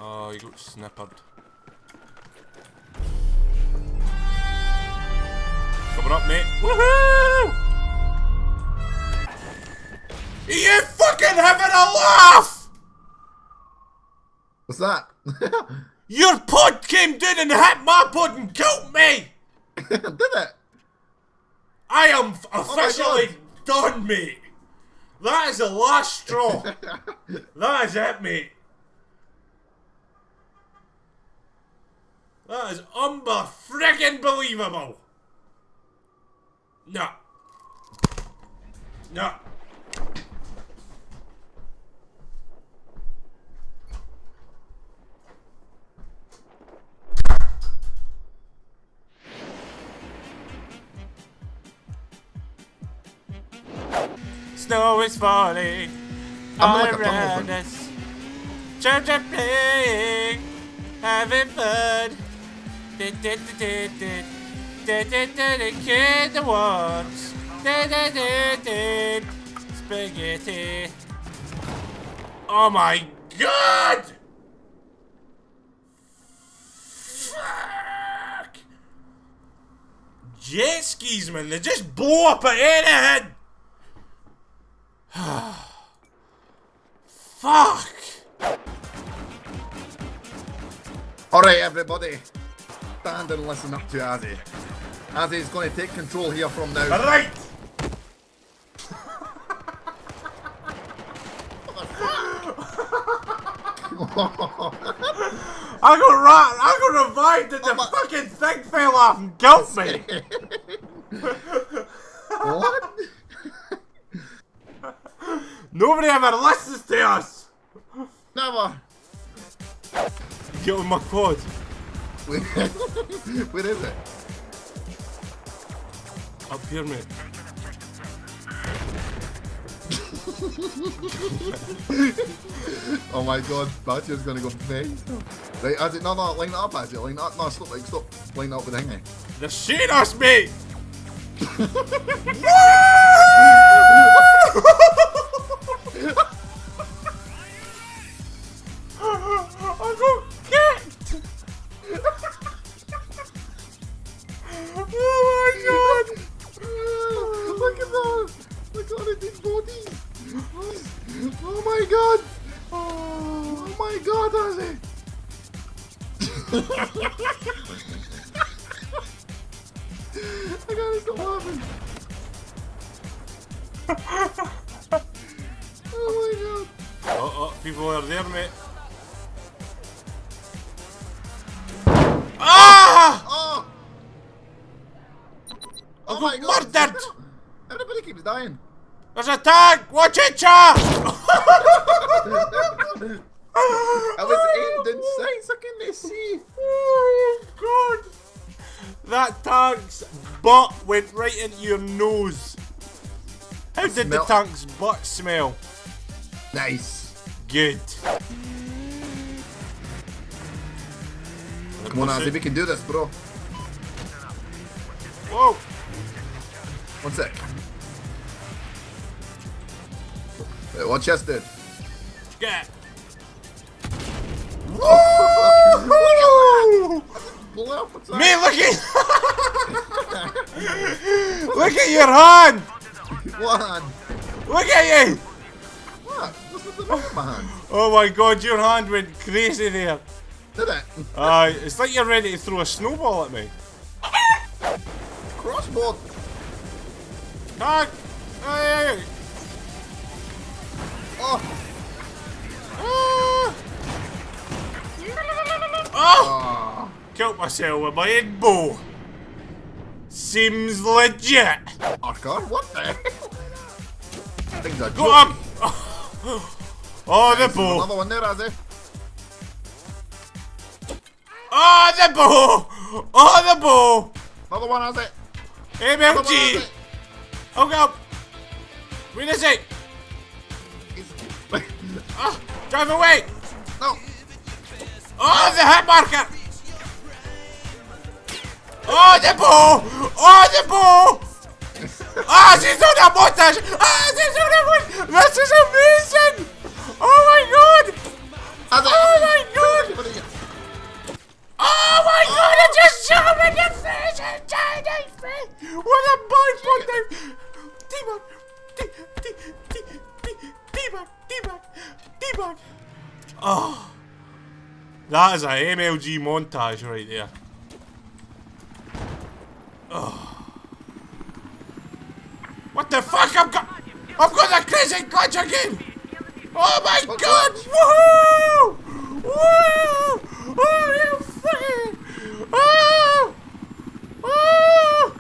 Oh, you got snippered. Coming up, mate. Woohoo! Are you fucking having a laugh? What's that? Your pod came down and hit my pod and killed me! Did it? I am officially done, mate. That is the last straw. That is it, mate. That is friggin' believable. No. No. Snow is falling all around us. Children playing, having fun. Kid the ones. Spaghetti. Oh my god! Fuck! Jet skis, man, they just blow up at anything! Fuck! Alright, everybody. Stand and listen up to Azzy. Azzy's going to take control here from now. Alright! I got revived and the fucking thing fell off and killed me! What? Nobody ever listens to us! Never. Get on my quad. Where is it? Up here, mate. Oh my god, Badger's gonna go face. Right, Azzy, no, line it up, Azzy, line it up. No, stop, line it up with the thingy. They're shooting us, mate! I got kicked! Oh my god! Look at that! Look at it, these bodies! Oh my god! Oh my god, Azzy! I gotta stop laughing! Oh my god! Oh, people are there, mate. Ah! Oh! I my got god! murdered! Everybody keeps dying. There's a tank! Watch it, cha! I was aimed in sights, I couldn't see. Oh god! That tank's butt went right into your nose. How did the tank's butt smell? Nice. Good. Come on, Azzy, we can do this, bro. Whoa! 1 sec. Wait, watch this, dude. Get. Look at that! Mate, look at look at your hand! One. Look at you! What? What's with the wrong with my hand? Oh my god, your hand went crazy there. Did it? It's like you're ready to throw a snowball at me. Crossbow. Tank! Hey! Oh. Ah! Oh! Oh. Killed myself with my head bow. Seems legit. Arcar, what the hell? Things are Go up! Oh, the bow! Another one there, Azzy. Oh, the bow! Oh, the bow! Another one, Azzy. MLG! Oh, go! Where is it? Oh, drive away! No. Oh, the hit marker! Oh, the bow! Oh, the bow! Ah, she's on a montage! Ah, she's on a montage! This is amazing! Oh my god! Azzy. Oh my god! teabag. Oh. That is a MLG montage right there. Oh. What the fuck? I've got that crazy glitch again! Oh my god! Woohoo! Woo! Oh, you fucking! Oh! Oh!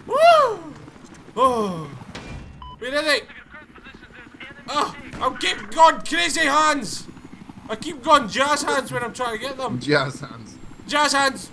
Woo! Oh! We did it! Oh! I'll keep going crazy hands! I keep going jazz hands when I'm trying to get them. Jazz hands. Jazz hands!